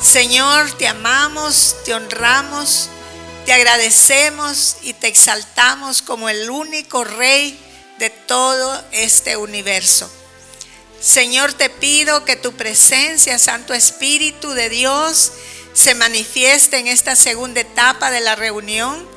Señor, te amamos, te honramos, te agradecemos y te exaltamos como el único Rey de todo este universo. Señor, te pido que tu presencia, Santo Espíritu de Dios, se manifieste en esta segunda etapa de la reunión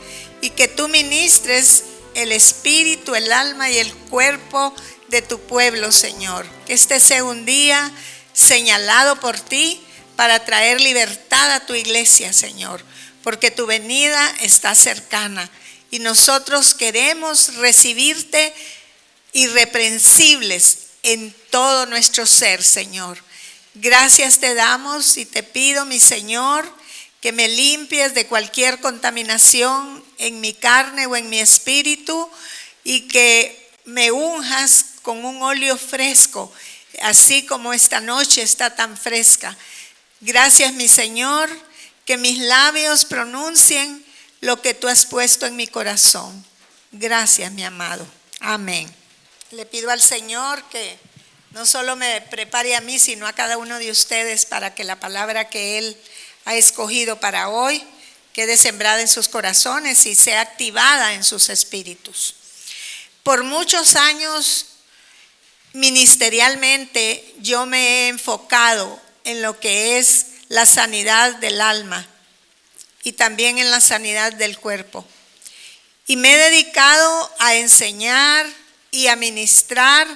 y que tú ministres el espíritu, el alma y el cuerpo de tu pueblo, Señor. Que este sea un día señalado por ti para traer libertad a tu iglesia, Señor, porque tu venida está cercana y nosotros queremos recibirte irreprensibles en todo nuestro ser, Señor. Gracias te damos y te pido, mi Señor, que me limpies de cualquier contaminación en mi carne o en mi espíritu y que me unjas con un óleo fresco, así como esta noche está tan fresca. Gracias, mi Señor, que mis labios pronuncien lo que tú has puesto en mi corazón. Gracias, mi amado. Amén. Le pido al Señor que no solo me prepare a mí, sino a cada uno de ustedes para que la palabra que Él ha escogido para hoy quede sembrada en sus corazones y sea activada en sus espíritus. Por muchos años, ministerialmente, yo me he enfocado en lo que es la sanidad del alma y también en la sanidad del cuerpo. Y me he dedicado a enseñar y a ministrar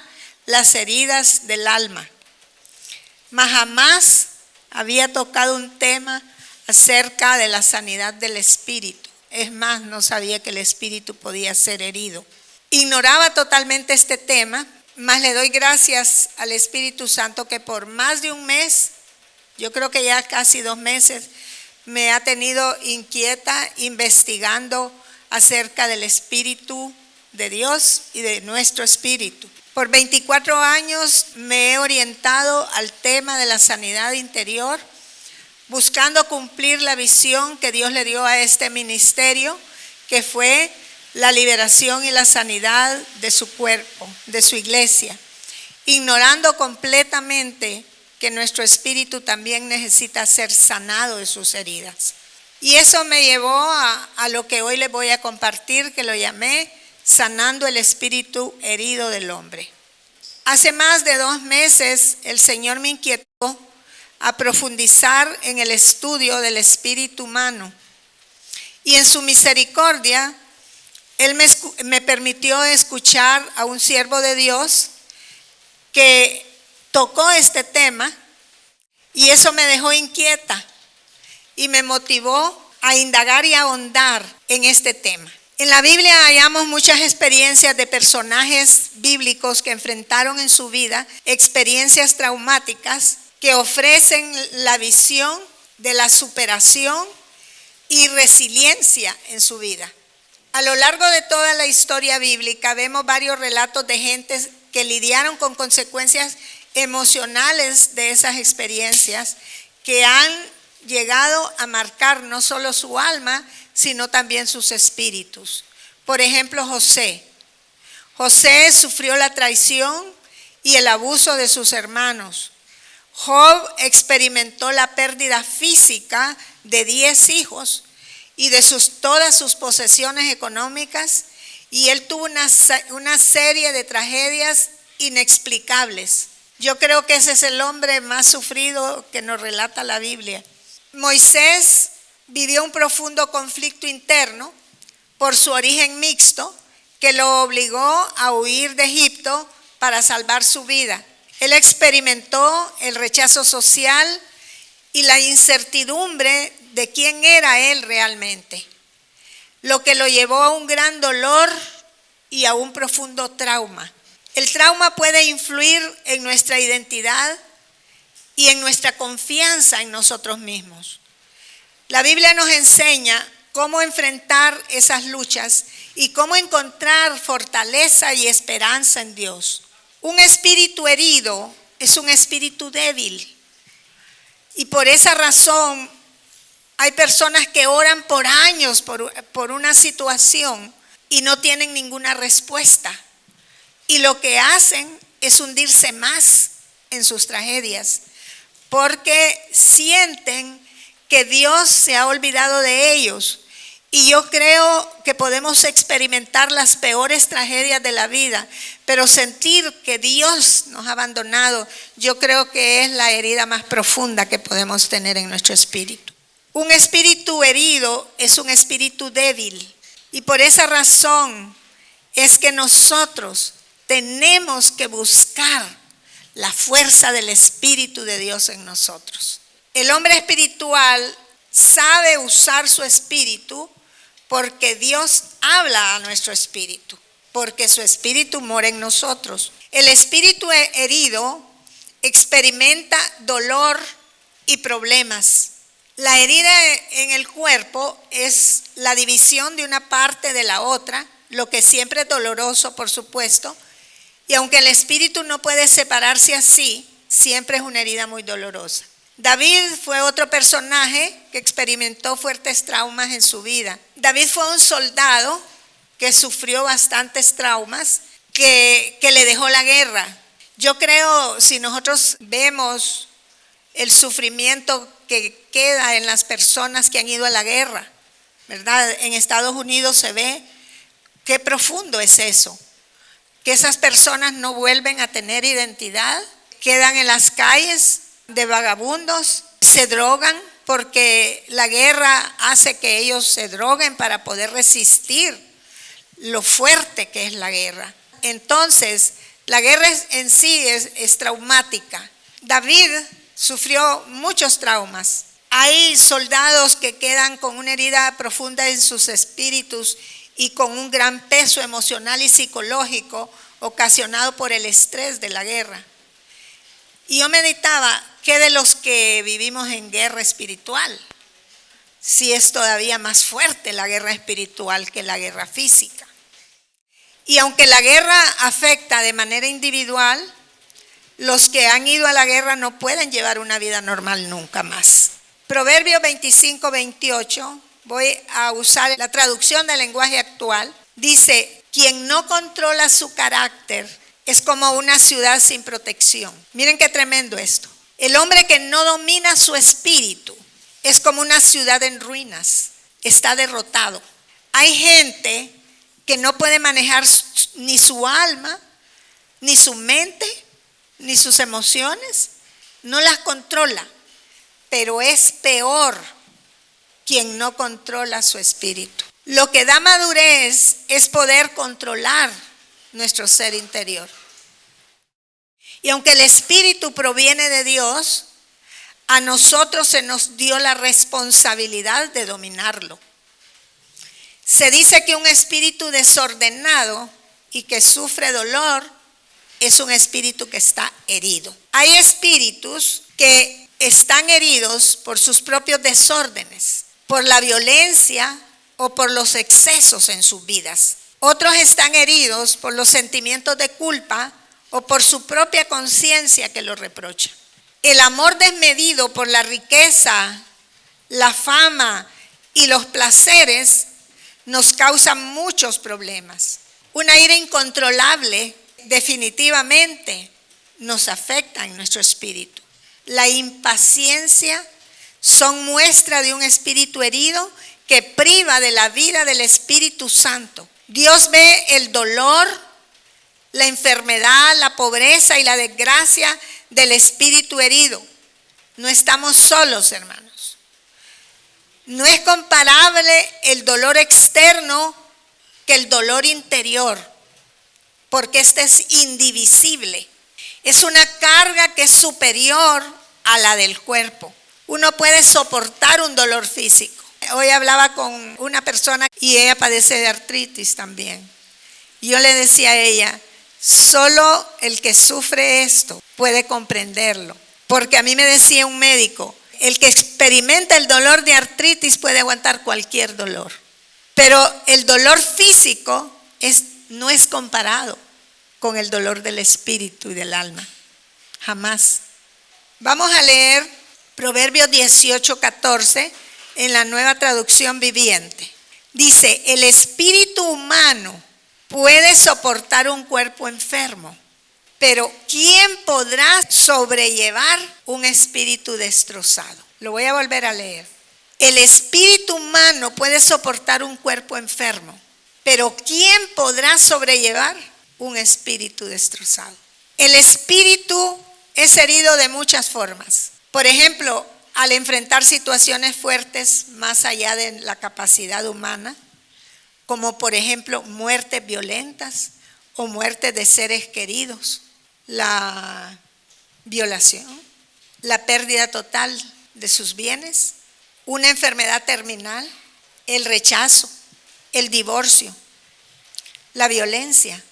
las heridas del alma. Mas jamás había tocado un tema acerca de la sanidad del espíritu. Es más, no sabía que el espíritu podía ser herido. Ignoraba totalmente este tema, mas le doy gracias al Espíritu Santo que por más de un mes, yo creo que ya casi 2 meses, me ha tenido inquieta investigando acerca del Espíritu de Dios y de nuestro espíritu. Por 24 años me he orientado al tema de la sanidad interior, buscando cumplir la visión que Dios le dio a este ministerio, que fue la liberación y la sanidad de su cuerpo, de su iglesia, ignorando completamente que nuestro espíritu también necesita ser sanado de sus heridas. Y eso me llevó a lo que hoy les voy a compartir, que lo llamé sanando el espíritu herido del hombre. Hace más de 2 meses el Señor me inquietó a profundizar en el estudio del espíritu humano. Y en su misericordia, Él me permitió escuchar a un siervo de Dios que tocó este tema y eso me dejó inquieta y me motivó a indagar y a ahondar en este tema. En la Biblia hallamos muchas experiencias de personajes bíblicos que enfrentaron en su vida experiencias traumáticas que ofrecen la visión de la superación y resiliencia en su vida. A lo largo de toda la historia bíblica vemos varios relatos de gentes que lidiaron con consecuencias emocionales de esas experiencias que han llegado a marcar no solo su alma, sino también sus espíritus. Por ejemplo, José. José sufrió la traición y el abuso de sus hermanos. Job experimentó la pérdida física de 10 hijos y de todas sus posesiones económicas, y él tuvo una serie de tragedias inexplicables. Yo creo que ese es el hombre más sufrido que nos relata la Biblia. Moisés vivió un profundo conflicto interno por su origen mixto que lo obligó a huir de Egipto para salvar su vida. Él experimentó el rechazo social y la incertidumbre de quién era él realmente, lo que lo llevó a un gran dolor y a un profundo trauma. El trauma puede influir en nuestra identidad y en nuestra confianza en nosotros mismos. La Biblia nos enseña cómo enfrentar esas luchas y cómo encontrar fortaleza y esperanza en Dios. Un espíritu herido es un espíritu débil, y por esa razón hay personas que oran por años por una situación y no tienen ninguna respuesta, y lo que hacen es hundirse más en sus tragedias porque sienten que Dios se ha olvidado de ellos. Y yo creo que podemos experimentar las peores tragedias de la vida, pero sentir que Dios nos ha abandonado, yo creo que es la herida más profunda que podemos tener en nuestro espíritu. Un espíritu herido es un espíritu débil, y por esa razón es que nosotros tenemos que buscar la fuerza del Espíritu de Dios en nosotros. El hombre espiritual sabe usar su espíritu porque Dios habla a nuestro espíritu, porque su espíritu mora en nosotros. El espíritu herido experimenta dolor y problemas. La herida en el cuerpo es la división de una parte de la otra, lo que siempre es doloroso, por supuesto. Y aunque el espíritu no puede separarse así, siempre es una herida muy dolorosa. David fue otro personaje que experimentó fuertes traumas en su vida. David fue un soldado que sufrió bastantes traumas, que le dejó la guerra. Yo creo, si nosotros vemos el sufrimiento que queda en las personas que han ido a la guerra, ¿verdad? En Estados Unidos se ve qué profundo es eso, que esas personas no vuelven a tener identidad, quedan en las calles de vagabundos, se drogan porque la guerra hace que ellos se droguen para poder resistir lo fuerte que es la guerra. Entonces, la guerra en sí es traumática. David sufrió muchos traumas. Hay soldados que quedan con una herida profunda en sus espíritus y con un gran peso emocional y psicológico ocasionado por el estrés de la guerra. Y yo meditaba, ¿qué de los que vivimos en guerra espiritual? Si es todavía más fuerte la guerra espiritual que la guerra física. Y aunque la guerra afecta de manera individual, los que han ido a la guerra no pueden llevar una vida normal nunca más. Proverbios 25-28, voy a usar la traducción del lenguaje actual, dice: quien no controla su carácter es como una ciudad sin protección. Miren qué tremendo esto. El hombre que no domina su espíritu es como una ciudad en ruinas, está derrotado. Hay gente que no puede manejar ni su alma, ni su mente, ni sus emociones, no las controla, pero es peor quien no controla su espíritu. Lo que da madurez es poder controlar nuestro ser interior. Y aunque el espíritu proviene de Dios, a nosotros se nos dio la responsabilidad de dominarlo. Se dice que un espíritu desordenado y que sufre dolor es un espíritu que está herido. Hay espíritus que están heridos por sus propios desórdenes, por la violencia o por los excesos en sus vidas. Otros están heridos por los sentimientos de culpa o por su propia conciencia que lo reprocha. El amor desmedido por la riqueza, la fama y los placeres nos causa muchos problemas. Una ira incontrolable definitivamente nos afecta en nuestro espíritu. La impaciencia son muestra de un espíritu herido que priva de la vida del Espíritu Santo. Dios ve el dolor, la enfermedad, la pobreza y la desgracia del espíritu herido. No estamos solos, hermanos. No es comparable el dolor externo que el dolor interior, porque este es indivisible. Es una carga que es superior a la del cuerpo. Uno puede soportar un dolor físico. Hoy hablaba con una persona y ella padece de artritis también. Y yo le decía a ella, solo el que sufre esto puede comprenderlo. Porque a mí me decía un médico, el que experimenta el dolor de artritis puede aguantar cualquier dolor. Pero el dolor físico no es comparado con el dolor del espíritu y del alma. Jamás. Vamos a leer Proverbios 18:14 en la Nueva Traducción Viviente. Dice, el espíritu humano puede soportar un cuerpo enfermo, pero ¿quién podrá sobrellevar un espíritu destrozado? Lo voy a volver a leer. El espíritu humano puede soportar un cuerpo enfermo, pero ¿quién podrá sobrellevar un espíritu destrozado? El espíritu es herido de muchas formas. Por ejemplo, al enfrentar situaciones fuertes más allá de la capacidad humana, como por ejemplo muertes violentas o muertes de seres queridos, la violación, la pérdida total de sus bienes, una enfermedad terminal, el rechazo, el divorcio, la violencia,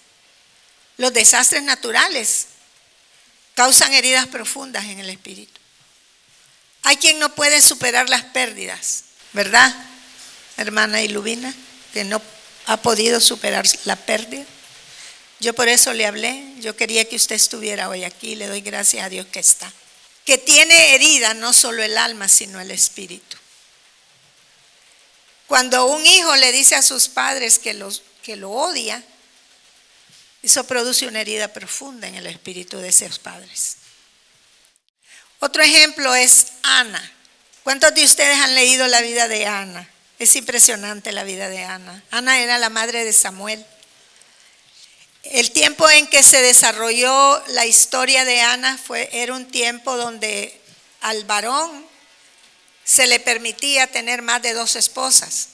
los desastres naturales causan heridas profundas en el espíritu. Hay quien no puede superar las pérdidas, ¿verdad, hermana Iluvina? Que no ha podido superar la pérdida. Yo por eso le hablé, yo quería que usted estuviera hoy aquí, le doy gracias a Dios que está. Que tiene herida no solo el alma, sino el espíritu. Cuando un hijo le dice a sus padres que lo odia, eso produce una herida profunda en el espíritu de esos padres. Otro ejemplo es Ana. ¿Cuántos de ustedes han leído la vida de Ana? Es impresionante la vida de Ana. Ana era la madre de Samuel. El tiempo en que se desarrolló la historia de Ana era un tiempo donde al varón se le permitía tener más de 2 esposas.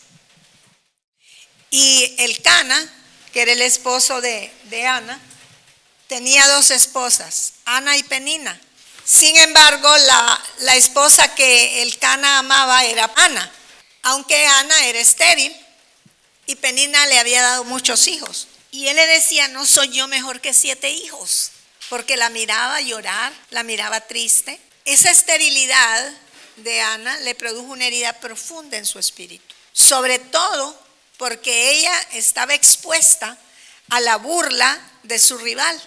Y Elcana, que era el esposo de Ana, tenía 2 esposas, Ana y Penina. Sin embargo, la esposa que Elcana amaba era Ana, aunque Ana era estéril y Penina le había dado muchos hijos. Y él le decía, no soy yo mejor que 7 hijos, porque la miraba llorar, la miraba triste. Esa esterilidad de Ana le produjo una herida profunda en su espíritu, sobre todo porque ella estaba expuesta a la burla de su rival.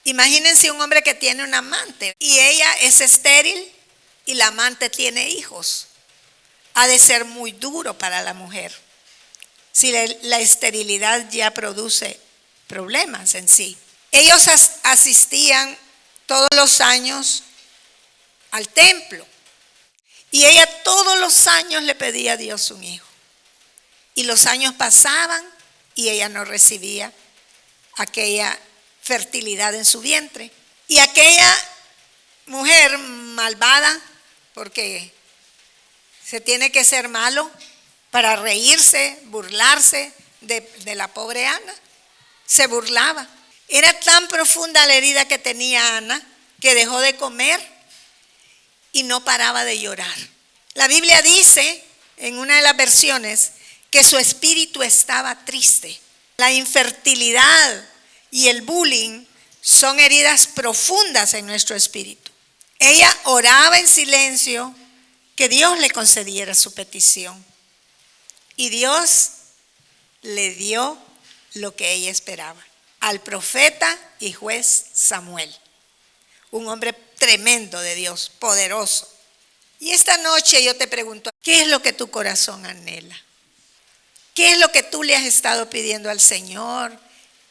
Imagínense un hombre que tiene un amante y ella es estéril y la amante tiene hijos. Ha de ser muy duro para la mujer si la esterilidad ya produce problemas en sí. Ellos asistían todos los años al templo y ella todos los años le pedía a Dios un hijo. Y los años pasaban y ella no recibía aquella fertilidad en su vientre. Y aquella mujer malvada, porque se tiene que ser malo para reírse, burlarse de la pobre Ana, se burlaba. Era tan profunda la herida que tenía Ana que dejó de comer y no paraba de llorar. La Biblia dice en una de las versiones que su espíritu estaba triste. La infertilidad y el bullying son heridas profundas en nuestro espíritu. Ella oraba en silencio que Dios le concediera su petición. Y Dios le dio lo que ella esperaba. Al profeta y juez Samuel. Un hombre tremendo de Dios, poderoso. Y esta noche yo te pregunto, ¿qué es lo que tu corazón anhela? ¿Qué es lo que tú le has estado pidiendo al Señor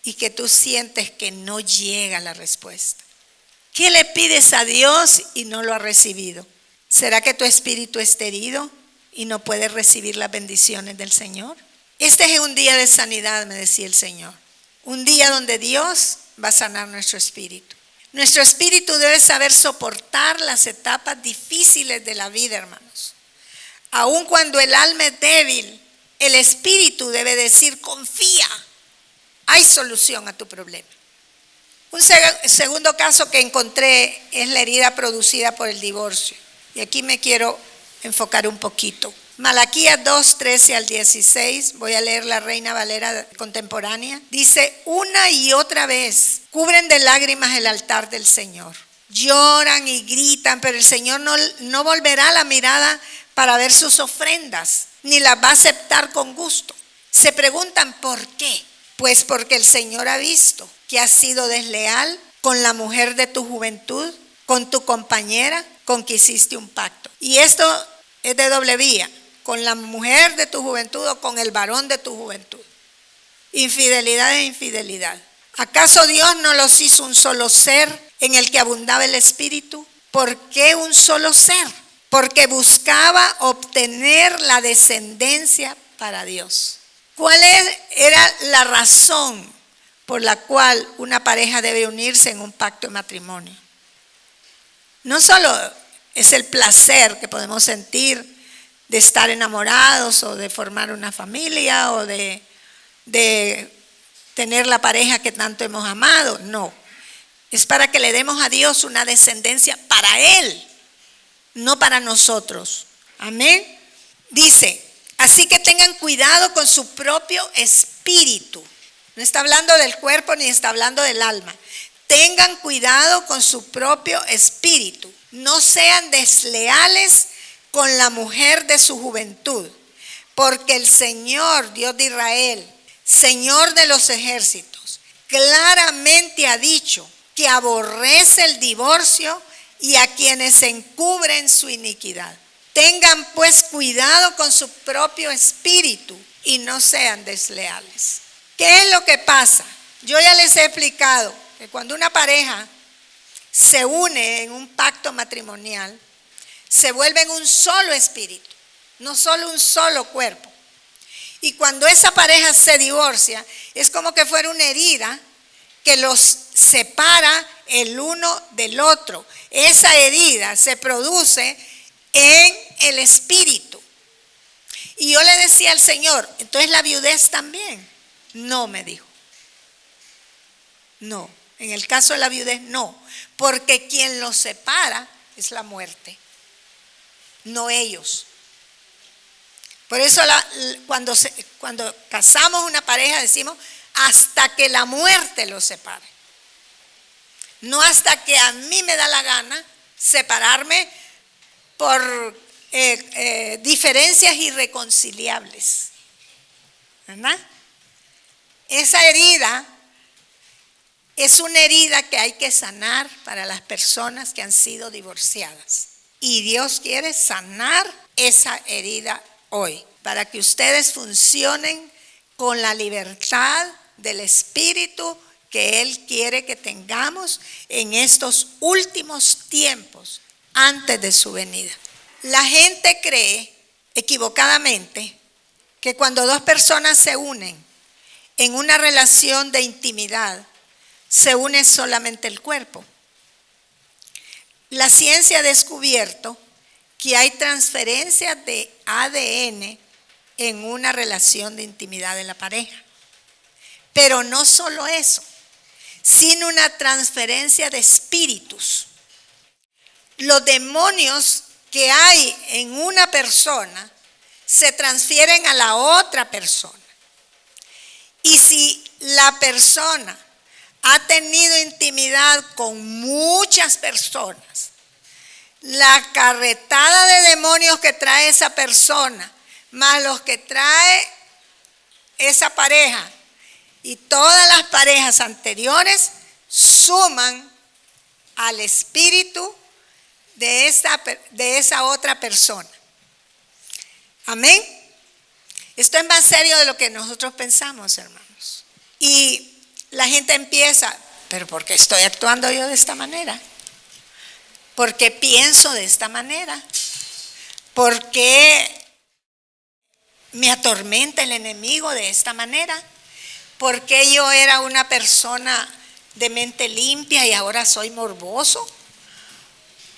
y que tú sientes que no llega la respuesta? ¿Qué le pides a Dios y no lo has recibido? ¿Será que tu espíritu está herido y no puedes recibir las bendiciones del Señor? Este es un día de sanidad, me decía el Señor. Un día donde Dios va a sanar nuestro espíritu. Nuestro espíritu debe saber soportar las etapas difíciles de la vida, hermanos. Aun cuando el alma es débil, el espíritu debe decir, confía, hay solución a tu problema. Un segundo caso que encontré es la herida producida por el divorcio. Y aquí me quiero enfocar un poquito. Malaquías 2, 13 al 16, voy a leer la Reina Valera contemporánea. Dice, una y otra vez cubren de lágrimas el altar del Señor. Lloran y gritan, pero el Señor no volverá la mirada para ver sus ofrendas, ni las va a aceptar con gusto. Se preguntan ¿por qué? Pues porque el Señor ha visto que has sido desleal con la mujer de tu juventud, con tu compañera, con que hiciste un pacto. Y esto es de doble vía, con la mujer de tu juventud o con el varón de tu juventud. Infidelidad e infidelidad. ¿Acaso Dios no los hizo un solo ser en el que abundaba el espíritu? ¿Por qué un solo ser? porque buscaba obtener la descendencia para Dios. ¿Cuál era la razón por la cual una pareja debe unirse en un pacto de matrimonio? No solo es el placer que podemos sentir de estar enamorados o de formar una familia o de tener la pareja que tanto hemos amado, no. Es para que le demos a Dios una descendencia para Él, no para nosotros. Amén. Dice, así que tengan cuidado con su propio espíritu. No está hablando del cuerpo ni está hablando del alma. Tengan cuidado con su propio espíritu. No sean desleales con la mujer de su juventud, porque el Señor, Dios de Israel, Señor de los ejércitos, claramente ha dicho que aborrece el divorcio y a quienes encubren su iniquidad. Tengan pues cuidado con su propio espíritu y no sean desleales. ¿Qué es lo que pasa? Yo ya les he explicado que cuando una pareja se une en un pacto matrimonial, se vuelven un solo espíritu, no solo un solo cuerpo. Y cuando esa pareja se divorcia, es como que fuera una herida que los separa el uno del otro. Esa herida se produce en el espíritu. Y yo le decía al Señor, entonces la viudez también. No, me dijo. No, en el caso de la viudez no, porque quien los separa es la muerte, no ellos. Por eso cuando casamos una pareja decimos hasta que la muerte los separe. No hasta que a mí me da la gana separarme por diferencias irreconciliables. ¿Verdad? Esa herida es una herida que hay que sanar para las personas que han sido divorciadas. Y Dios quiere sanar esa herida hoy, para que ustedes funcionen con la libertad del Espíritu que Él quiere que tengamos en estos últimos tiempos antes de su venida. La gente cree equivocadamente que cuando dos personas se unen en una relación de intimidad, se une solamente el cuerpo. La ciencia ha descubierto que hay transferencia de ADN en una relación de intimidad de la pareja. Pero no solo eso, sino una transferencia de espíritus. Los demonios que hay en una persona se transfieren a la otra persona. Y si la persona ha tenido intimidad con muchas personas, la carretada de demonios que trae esa persona, más los que trae esa pareja y todas las parejas anteriores, suman al espíritu de esa otra persona. Amén. Esto es más serio de lo que nosotros pensamos, hermanos. Y la gente empieza, pero ¿por qué estoy actuando yo de esta manera? ¿Por qué pienso de esta manera? ¿Por qué me atormenta el enemigo de esta manera? ¿Por qué yo era una persona de mente limpia y ahora soy morboso?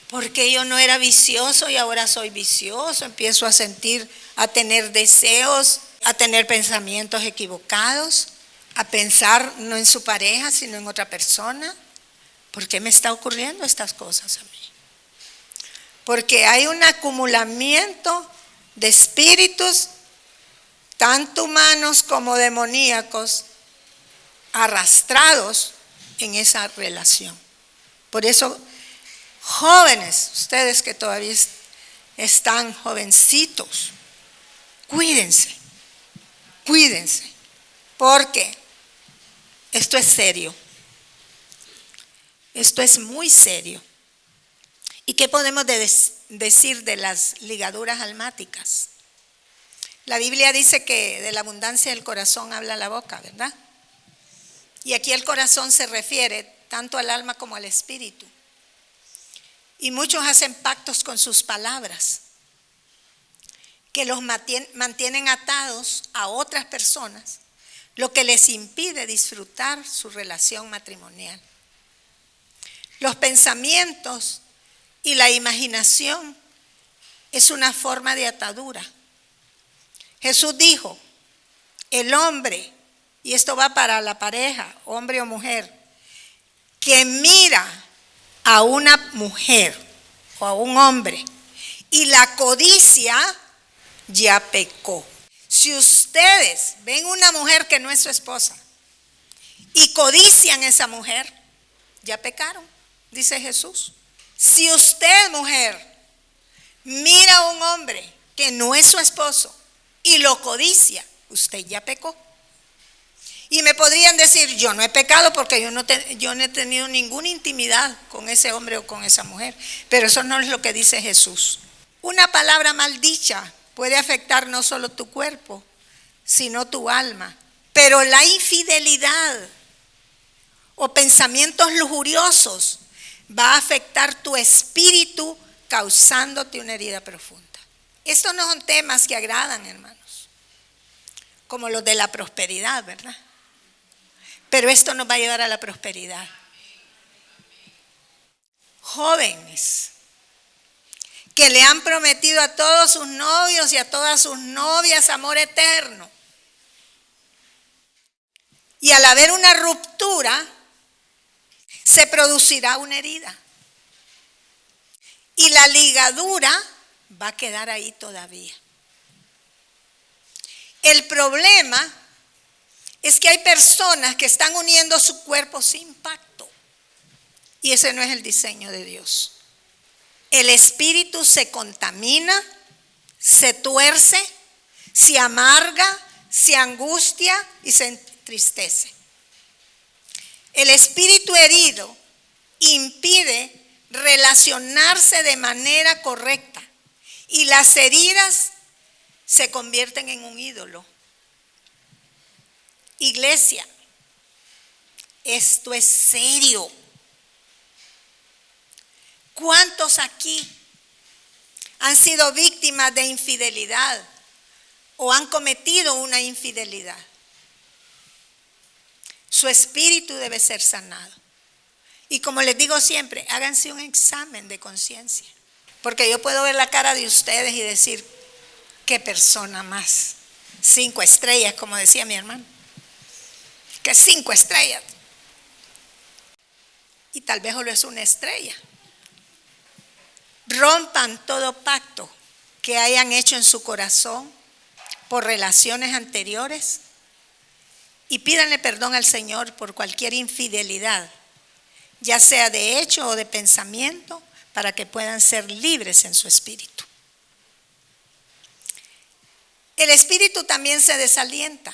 ¿Por qué yo no era vicioso y ahora soy vicioso? Empiezo a tener deseos, a tener pensamientos equivocados, a pensar no en su pareja, sino en otra persona. ¿Por qué me está ocurriendo estas cosas a mí? Porque hay un acumulamiento de espíritus, tanto humanos como demoníacos, arrastrados en esa relación. Por eso, jóvenes, ustedes que todavía están jovencitos, cuídense, porque esto es serio. Esto es muy serio. ¿Y qué podemos decir de las ligaduras almáticas? La Biblia dice que de la abundancia del corazón habla la boca, ¿verdad? Y aquí el corazón se refiere tanto al alma como al espíritu. Y muchos hacen pactos con sus palabras que los mantienen atados a otras personas, lo que les impide disfrutar su relación matrimonial. Los pensamientos y la imaginación es una forma de atadura. Jesús dijo, el hombre, y esto va para la pareja, hombre o mujer, que mira a una mujer o a un hombre y la codicia, ya pecó. Si ustedes ven una mujer que no es su esposa y codician a esa mujer, ya pecaron, dice Jesús. Si usted, mujer, mira a un hombre que no es su esposo y lo codicia, usted ya pecó. Y me podrían decir, yo no he pecado porque yo no he tenido ninguna intimidad con ese hombre o con esa mujer. Pero eso no es lo que dice Jesús. Una palabra mal dicha puede afectar no solo tu cuerpo, sino tu alma. Pero la infidelidad o pensamientos lujuriosos va a afectar tu espíritu, causándote una herida profunda. Estos no son temas que agradan, hermanos, como los de la prosperidad, ¿verdad? Pero esto nos va a llevar a la prosperidad. Jóvenes que le han prometido a todos sus novios y a todas sus novias amor eterno. Y al haber una ruptura, se producirá una herida. Y la ligadura va a quedar ahí todavía. El problema es que hay personas que están uniendo su cuerpo sin pacto. Y ese no es el diseño de Dios. El espíritu se contamina, se tuerce, se amarga, se angustia y se entristece. El espíritu herido impide relacionarse de manera correcta y las heridas se convierten en un ídolo. Iglesia, esto es serio. ¿Cuántos aquí han sido víctimas de infidelidad o han cometido una infidelidad? Su espíritu debe ser sanado. Y como les digo siempre, háganse un examen de conciencia. Porque yo puedo ver la cara de ustedes y decir, qué persona más. 5 estrellas, como decía mi hermano. Que 5 estrellas. Y tal vez solo es una estrella. Rompan todo pacto que hayan hecho en su corazón por relaciones anteriores y pídanle perdón al Señor por cualquier infidelidad, ya sea de hecho o de pensamiento, para que puedan ser libres en su espíritu. El espíritu también se desalienta.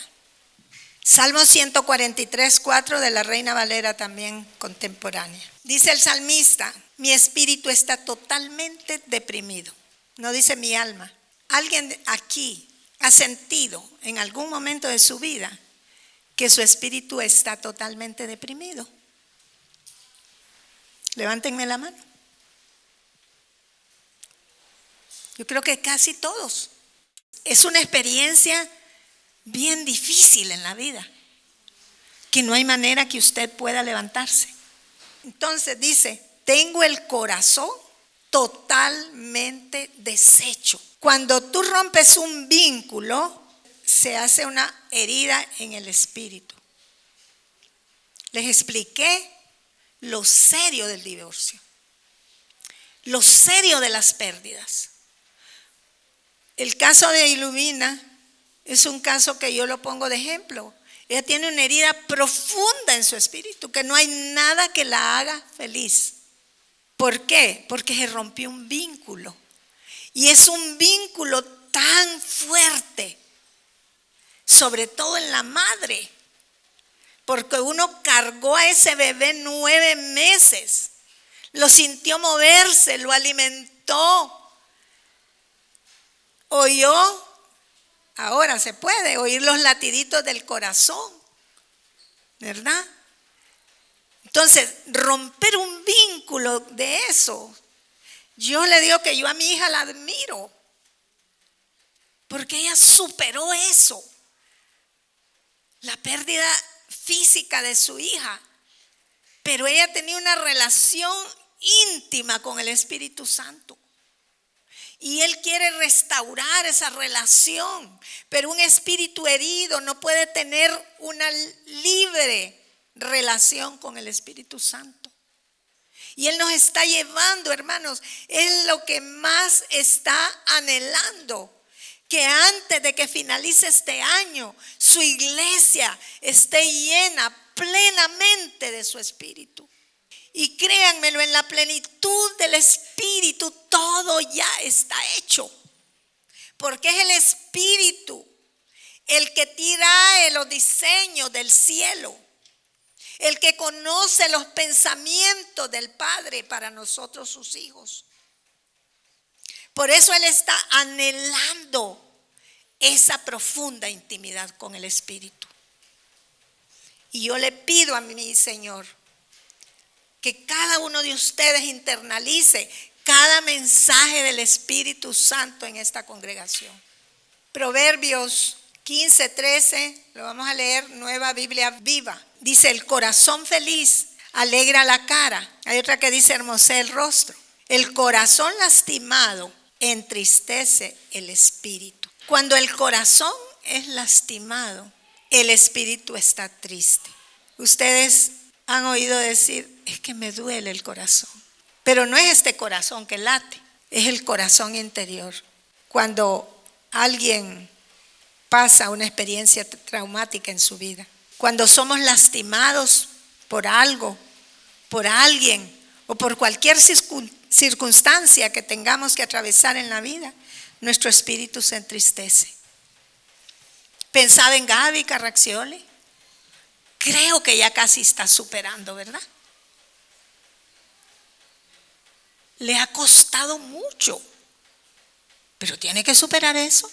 Salmo 143:4 de la Reina Valera, también contemporánea. Dice el salmista, mi espíritu está totalmente deprimido. No dice mi alma. ¿Alguien aquí ha sentido en algún momento de su vida que su espíritu está totalmente deprimido? Levántenme la mano. Yo creo que casi todos. Es una experiencia bien difícil en la vida, que no hay manera que usted pueda levantarse. Entonces dice, tengo el corazón totalmente deshecho. Cuando tú rompes un vínculo, se hace una herida en el espíritu. Les expliqué lo serio del divorcio, lo serio de las pérdidas. El caso de Ilumina es un caso que yo lo pongo de ejemplo. Ella tiene una herida profunda en su espíritu, que no hay nada que la haga feliz. ¿Por qué? Porque se rompió un vínculo. Y es un vínculo tan fuerte, sobre todo en la madre, porque uno cargó a ese bebé 9 meses, lo sintió moverse, lo alimentó, oyó. Ahora se puede oír los latiditos del corazón, ¿verdad? Entonces, romper un vínculo de eso Yo le digo que yo a mi hija la admiro, porque ella superó eso, la pérdida física de su hija, pero ella tenía una relación íntima con el Espíritu Santo. Y Él quiere restaurar esa relación, pero un espíritu herido no puede tener una libre relación con el Espíritu Santo. Y Él nos está llevando, hermanos, es lo que más está anhelando, que antes de que finalice este año, su iglesia esté llena plenamente de su Espíritu. Y créanmelo, en la plenitud del Espíritu todo ya está hecho. Porque es el Espíritu el que trae los diseños del cielo, el que conoce los pensamientos del Padre para nosotros sus hijos. Por eso Él está anhelando esa profunda intimidad con el Espíritu. Y yo le pido a mi Señor que cada uno de ustedes internalice cada mensaje del Espíritu Santo en esta congregación. Proverbios 15:13, lo vamos a leer, Nueva Biblia Viva. Dice: el corazón feliz alegra la cara. Hay otra que dice: hermosea el rostro. El corazón lastimado entristece el espíritu. Cuando el corazón es lastimado, el espíritu está triste. Ustedes han oído decir: es que me duele el corazón. Pero no es este corazón que late, es el corazón interior. Cuando alguien pasa una experiencia traumática en su vida, cuando somos lastimados por algo, por alguien o por cualquier circunstancia que tengamos que atravesar en la vida, nuestro espíritu se entristece. Pensaba en Gaby Carraccioli. Creo que ya casi está superando, ¿verdad? Le ha costado mucho, pero tiene que superar eso.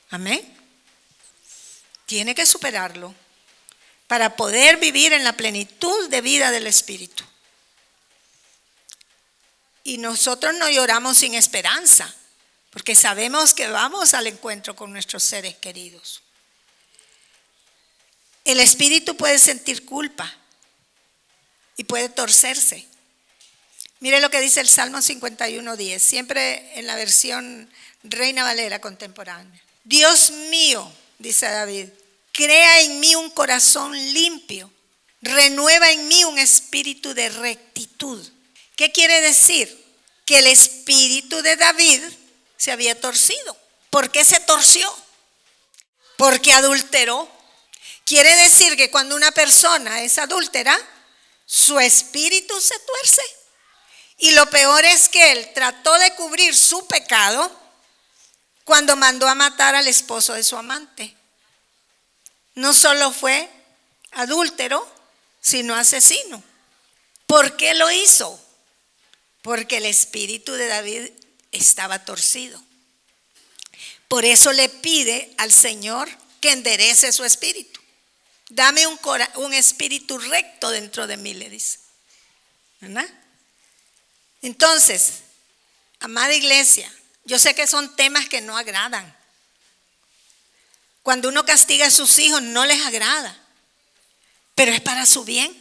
Amén. Tiene que superarlo para poder vivir en la plenitud de vida del Espíritu. Y nosotros no lloramos sin esperanza, porque sabemos que vamos al encuentro con nuestros seres queridos. El espíritu puede sentir culpa y puede torcerse. Mire lo que dice el Salmo 51:10, siempre en la versión Reina Valera contemporánea. Dios mío, dice David, crea en mí un corazón limpio, renueva en mí un espíritu de rectitud. ¿Qué quiere decir? Que el espíritu de David se había torcido. ¿Por qué se torció? Porque adulteró. Quiere decir que cuando una persona es adúltera, su espíritu se tuerce. Y lo peor es que él trató de cubrir su pecado cuando mandó a matar al esposo de su amante. No solo fue adúltero, sino asesino. ¿Por qué lo hizo? Porque el espíritu de David estaba torcido. Por eso le pide al Señor que enderece su espíritu. Dame un espíritu recto dentro de mí, le dice. ¿Verdad? Entonces, amada iglesia, yo sé que son temas que no agradan. Cuando uno castiga a sus hijos no les agrada, pero es para su bien.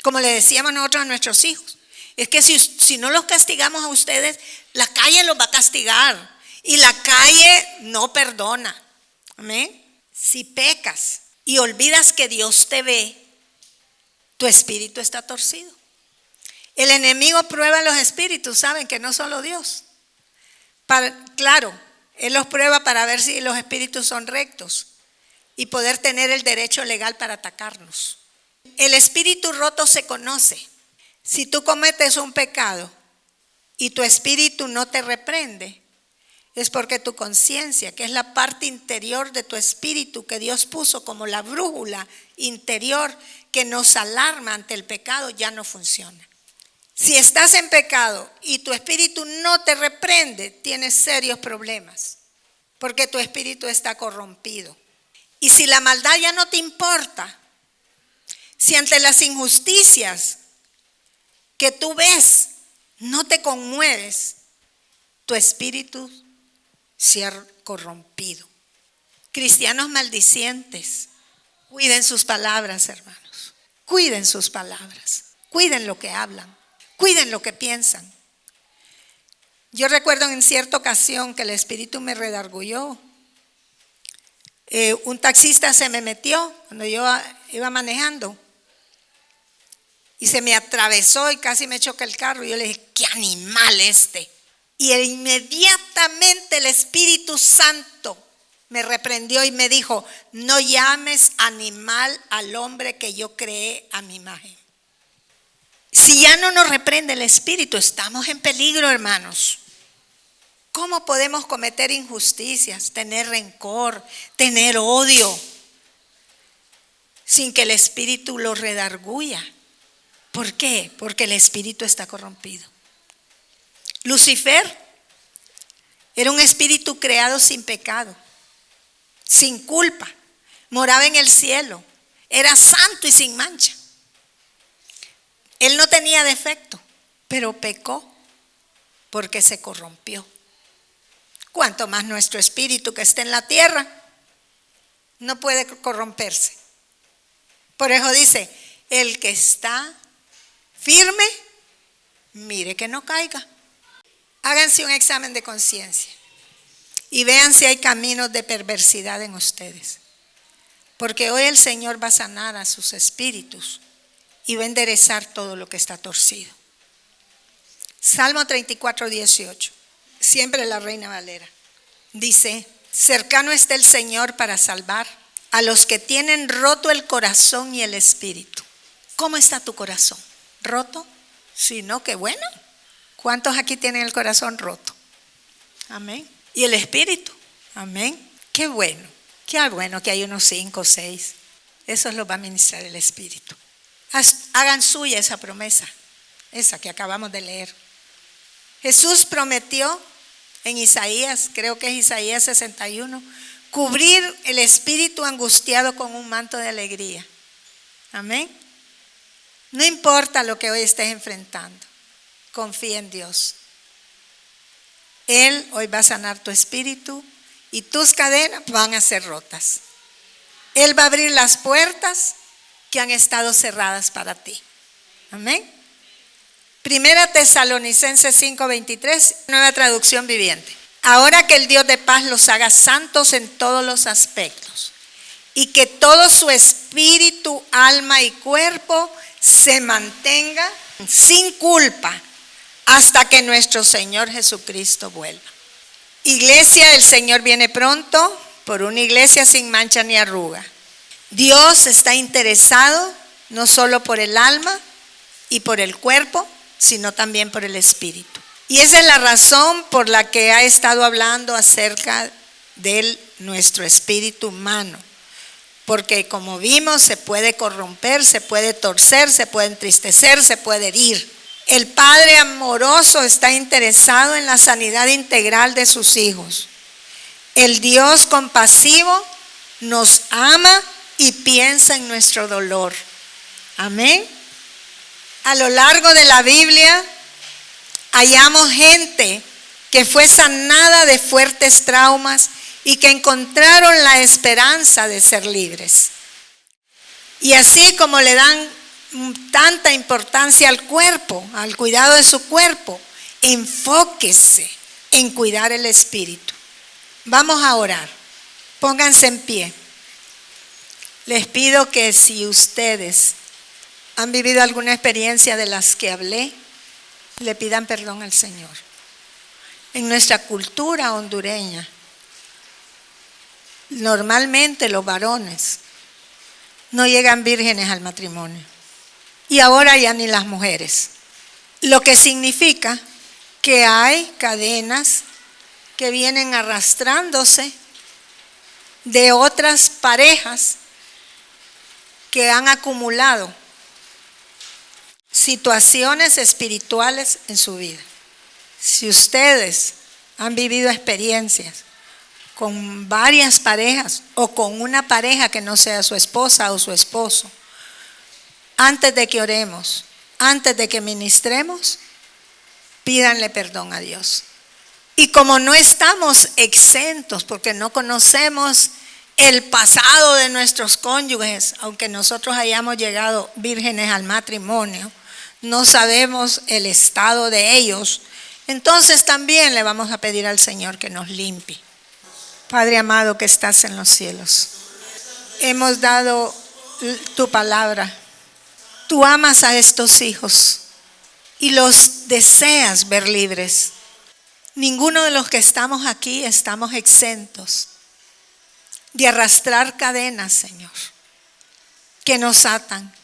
Como le decíamos nosotros a nuestros hijos, es que si no los castigamos a ustedes, la calle los va a castigar y la calle no perdona. Amén. Si pecas y olvidas que Dios te ve, tu espíritu está torcido. El enemigo prueba los espíritus, saben que no solo Dios. Claro, Él los prueba para ver si los espíritus son rectos y poder tener el derecho legal para atacarnos. El espíritu roto se conoce. Si tú cometes un pecado y tu espíritu no te reprende, es porque tu conciencia, que es la parte interior de tu espíritu que Dios puso como la brújula interior que nos alarma ante el pecado, ya no funciona. Si estás en pecado y tu espíritu no te reprende, tienes serios problemas, porque tu espíritu está corrompido. Y si la maldad ya no te importa, si ante las injusticias que tú ves no te conmueves, tu espíritu se ha corrompido. Cristianos maldicientes, cuiden sus palabras, hermanos. Cuiden sus palabras. Cuiden lo que hablan. Cuiden lo que piensan. Yo recuerdo en cierta ocasión que el espíritu me redarguyó. Un taxista se me metió cuando yo iba manejando y se me atravesó y casi me choca el carro. Y yo le dije, ¿qué animal este? Y inmediatamente el Espíritu Santo me reprendió y me dijo, no llames animal al hombre que yo creé a mi imagen. Si ya no nos reprende el Espíritu, estamos en peligro, hermanos. ¿Cómo podemos cometer injusticias, tener rencor, tener odio, sin que el Espíritu lo redarguya? ¿Por qué? Porque el Espíritu está corrompido. Lucifer era un espíritu creado sin pecado, sin culpa, moraba en el cielo, era santo y sin mancha. Él no tenía defecto, pero pecó porque se corrompió. Cuanto más nuestro espíritu que está en la tierra no puede corromperse. Por eso dice, el que está firme, mire que no caiga. Háganse un examen de conciencia y vean si hay caminos de perversidad en ustedes. Porque hoy el Señor va a sanar a sus espíritus y va a enderezar todo lo que está torcido. Salmo 34, 18. Siempre la Reina Valera. Dice, cercano está el Señor para salvar a los que tienen roto el corazón y el espíritu. ¿Cómo está tu corazón? ¿Roto? Si no, qué bueno. ¿Cuántos aquí tienen el corazón roto? Amén. ¿Y el espíritu? Amén. Qué bueno que hay unos 5 o 6. Eso lo va a ministrar el Espíritu. Hagan suya esa promesa, esa que acabamos de leer. Jesús prometió en Isaías, creo que es Isaías 61, cubrir el espíritu angustiado con un manto de alegría. Amén. No importa lo que hoy estés enfrentando, confía en Dios. Él hoy va a sanar tu espíritu y tus cadenas van a ser rotas. Él va a abrir las puertas que han estado cerradas para ti. Amén. Primera Tesalonicenses 5:23, nueva traducción viviente. Ahora que el Dios de paz los haga santos en todos los aspectos y que todo su espíritu, alma y cuerpo se mantenga sin culpa hasta que nuestro Señor Jesucristo vuelva. Iglesia, el Señor viene pronto por una iglesia sin mancha ni arruga. Dios está interesado no solo por el alma y por el cuerpo, sino también por el espíritu. Y esa es la razón por la que ha estado hablando acerca de nuestro espíritu humano. Porque como vimos, se puede corromper, se puede torcer, se puede entristecer, se puede herir. El Padre amoroso está interesado en la sanidad integral de sus hijos. El Dios compasivo nos ama y piensa en nuestro dolor. Amén. A lo largo de la Biblia hallamos gente que fue sanada de fuertes traumas y que encontraron la esperanza de ser libres. Y así como le dan tanta importancia al cuerpo, al cuidado de su cuerpo, enfóquese en cuidar el espíritu. Vamos a orar. Pónganse en pie. Les pido que si ustedes han vivido alguna experiencia de las que hablé, le pidan perdón al Señor. En nuestra cultura hondureña, normalmente los varones no llegan vírgenes al matrimonio. Y ahora ya ni las mujeres. Lo que significa que hay cadenas que vienen arrastrándose de otras parejas que han acumulado situaciones espirituales en su vida. Si ustedes han vivido experiencias con varias parejas o con una pareja que no sea su esposa o su esposo, antes de que oremos, antes de que ministremos, Pídanle perdón a Dios. Y como no estamos exentos, porque no conocemos el pasado de nuestros cónyuges, aunque nosotros hayamos llegado vírgenes al matrimonio, no sabemos el estado de ellos, entonces también le vamos a pedir al Señor que nos limpie. Padre amado que estás en los cielos, hemos dado tu palabra. Tú amas a estos hijos y los deseas ver libres. Ninguno de los que estamos aquí estamos exentos de arrastrar cadenas, Señor, que nos atan.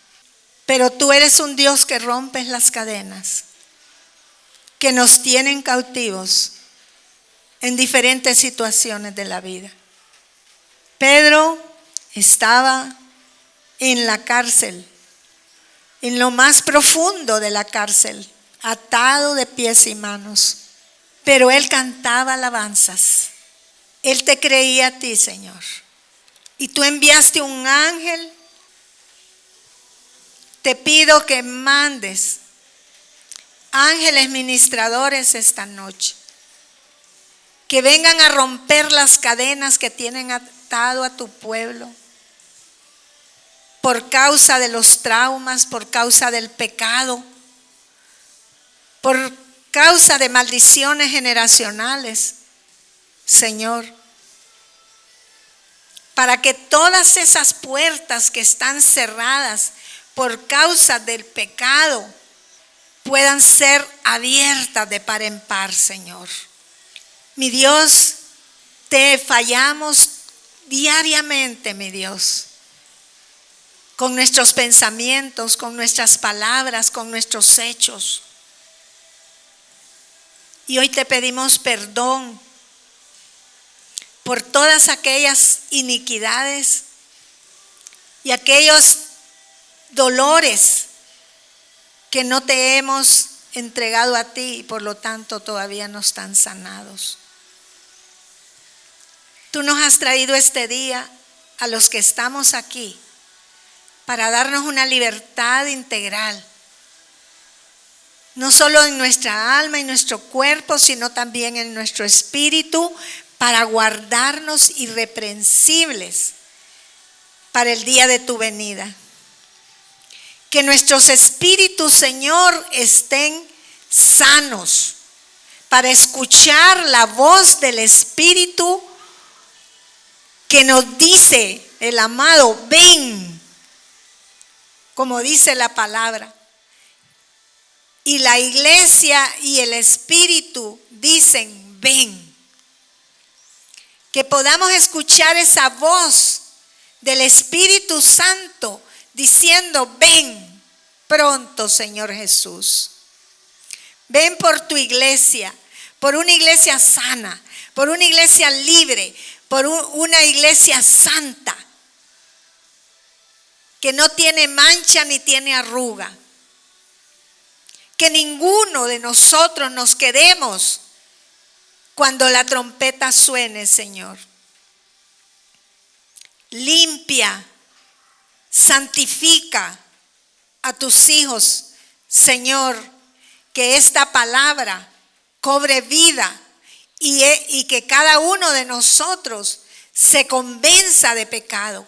Pero tú eres un Dios que rompes las cadenas, que nos tienen cautivos en diferentes situaciones de la vida. Pedro estaba en la cárcel, en lo más profundo de la cárcel, atado de pies y manos. Pero él cantaba alabanzas. Él te creía a ti, Señor. Y tú enviaste un ángel. Te pido que mandes ángeles ministradores esta noche, que vengan a romper las cadenas que tienen atado a tu pueblo por causa de los traumas, por causa del pecado, por causa de maldiciones generacionales, Señor, para que todas esas puertas que están cerradas por causa del pecado puedan ser abiertas de par en par, Señor. Mi Dios, te fallamos diariamente, mi Dios, con nuestros pensamientos, con nuestras palabras, con nuestros hechos. Y hoy te pedimos perdón por todas aquellas iniquidades y aquellos dolores que no te hemos entregado a ti y por lo tanto todavía no están sanados. Tú nos has traído este día a los que estamos aquí para darnos una libertad integral, no solo en nuestra alma y nuestro cuerpo, sino también en nuestro espíritu, para guardarnos irreprensibles para el día de tu venida. Que nuestros espíritus, Señor, estén sanos para escuchar la voz del Espíritu que nos dice el amado, ven, como dice la palabra. Y la iglesia y el Espíritu dicen, ven. Que podamos escuchar esa voz del Espíritu Santo diciendo, ven pronto, Señor Jesús. Ven por tu iglesia, por una iglesia sana, por una iglesia libre, por una iglesia santa, que no tiene mancha ni tiene arruga. Que ninguno de nosotros nos quedemos cuando la trompeta suene, Señor. Limpia, santifica a tus hijos, Señor, que esta palabra cobre vida y que cada uno de nosotros se convenza de pecado.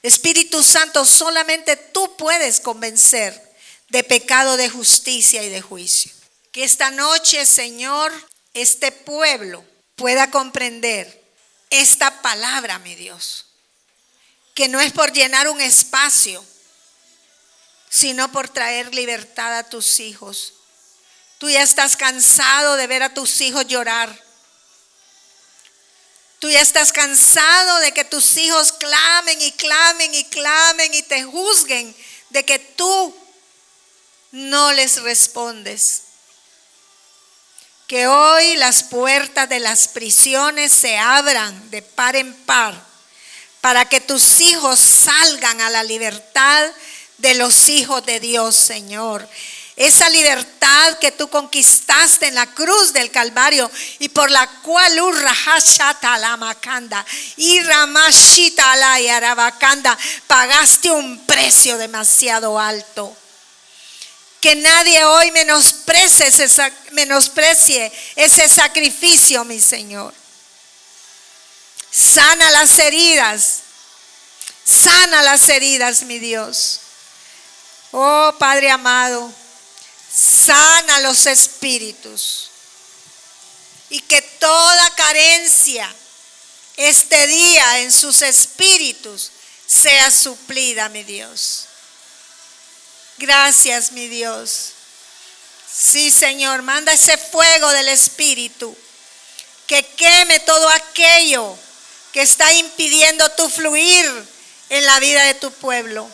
Espíritu Santo, solamente tú puedes convencer de pecado, de justicia y de juicio. Que esta noche, Señor, este pueblo pueda comprender esta palabra, mi Dios, que no es por llenar un espacio, sino por traer libertad a tus hijos. Tú ya estás cansado de ver a tus hijos llorar. Tú ya estás cansado de que tus hijos clamen y clamen y clamen y te juzguen de que tú no les respondes. Que hoy las puertas de las prisiones se abran de par en par para que tus hijos salgan a la libertad de los hijos de Dios, Señor. Esa libertad que tú conquistaste en la cruz del Calvario y por la cual pagaste un precio demasiado alto. Que nadie hoy menosprecie ese sacrificio, mi Señor. Sana las heridas. Sana las heridas, mi Dios. Oh Padre amado, sana los espíritus. Y que toda carencia este día en sus espíritus sea suplida, mi Dios. Gracias, mi Dios. Sí, Señor, manda ese fuego del Espíritu que queme todo aquello que está impidiendo tu fluir en la vida de tu pueblo.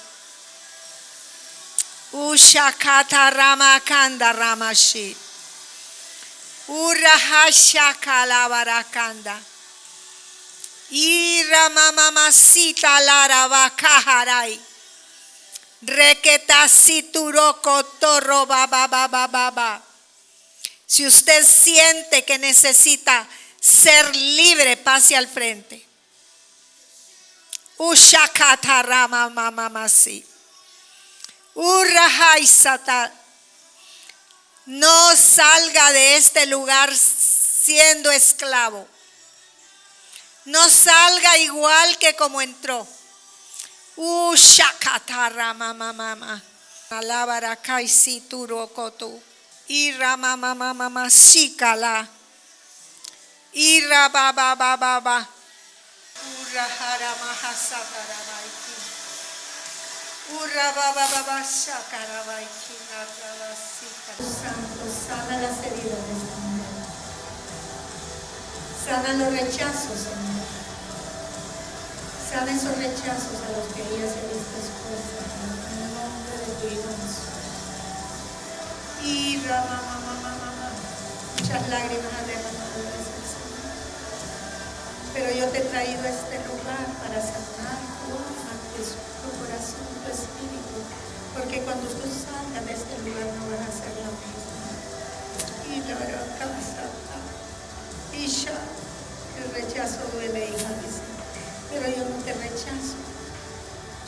Ushakata ramakanda ramashi. Urahashaka lavarakanda. Ira mamamacita larabakaharai. Requetasituroko torro baba. Si usted siente que necesita ser libre, pase al frente. Ushakata rama mamamasi. Urrahaisata. No salga de este lugar siendo esclavo. No salga igual que como entró. Ushakata rama mama. Alabara kaisi turokotu. Ira mama mama shikala. Ira baba. Urahara mahasatarabaiki. Ura baba shakarabaiki. Santo, sana las heridas de esta mujer. Sana los rechazos, Señor. Sana esos rechazos a los que ella se ha visto expuesta, en el nombre de tu Hijo Jesús. Y mamá, muchas lágrimas has derramado, Señor. Pero yo te he traído a este lugar para sanar tu alma, tu corazón, tu espíritu. Porque cuando tú salgas de este lugar no vas a ser la misma. Y la verdad, Isha, el rechazo duele, hija, dice. Pero yo no te rechazo.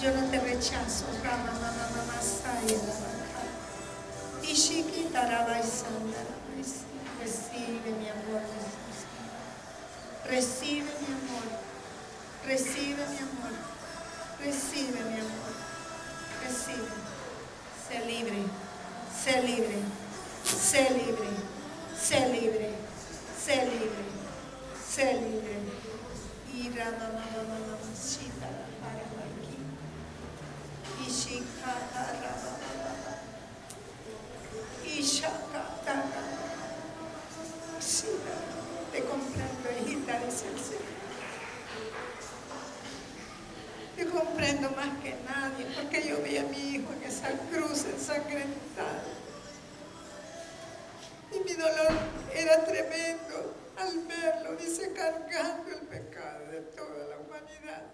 Yo no te rechazo. Rama, mamá, saya, la vaca. Y chiquita, rabaisanda, recibe mi amor, Jesús. Recibe mi amor. Recibe mi amor. Recibe mi amor. Recibe. Sé libre. Sé libre. Sé libre. Sé libre. Sé libre. Sé libre. Y rama mama shita para aquí. Y shikata rama. Y shakata rama. Shita. Te comprendo, hijita, dice el Señor. Te comprendo más que nadie, porque yo vi a mi hijo en esa cruz ensangrentada. Y mi dolor era tremendo al verlo, dice, cargando el pecado de toda la humanidad.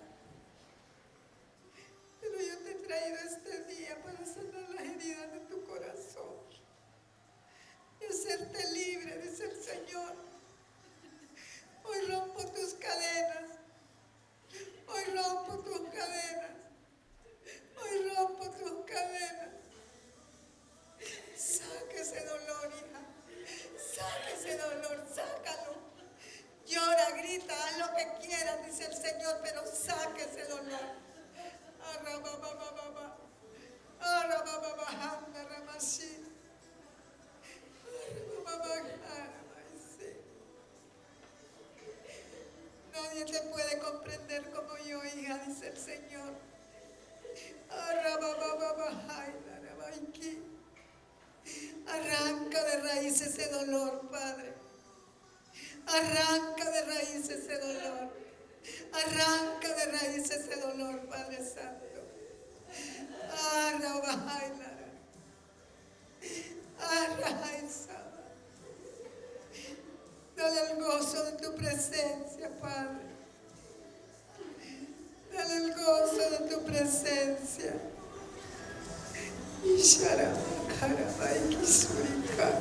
Pero yo te he traído este día para sanar las heridas de tu corazón y hacerte libre, dice el Señor. Hoy rompo tus cadenas. Hoy rompo tus cadenas. Hoy rompo tus cadenas. Saca ese dolor, hija. Saca ese dolor, sácalo. Llora, grita, haz lo que quieras, dice el Señor, pero saca ese dolor. Nadie te puede comprender como yo, hija, dice el Señor. Arranca de raíz ese dolor, Padre. Arranca de raíz ese dolor. Arranca de raíz ese dolor, Padre Santo. Dale el gozo de tu presencia, Padre. Dale el gozo de tu presencia. Y Shara, Karabai, Kisurika.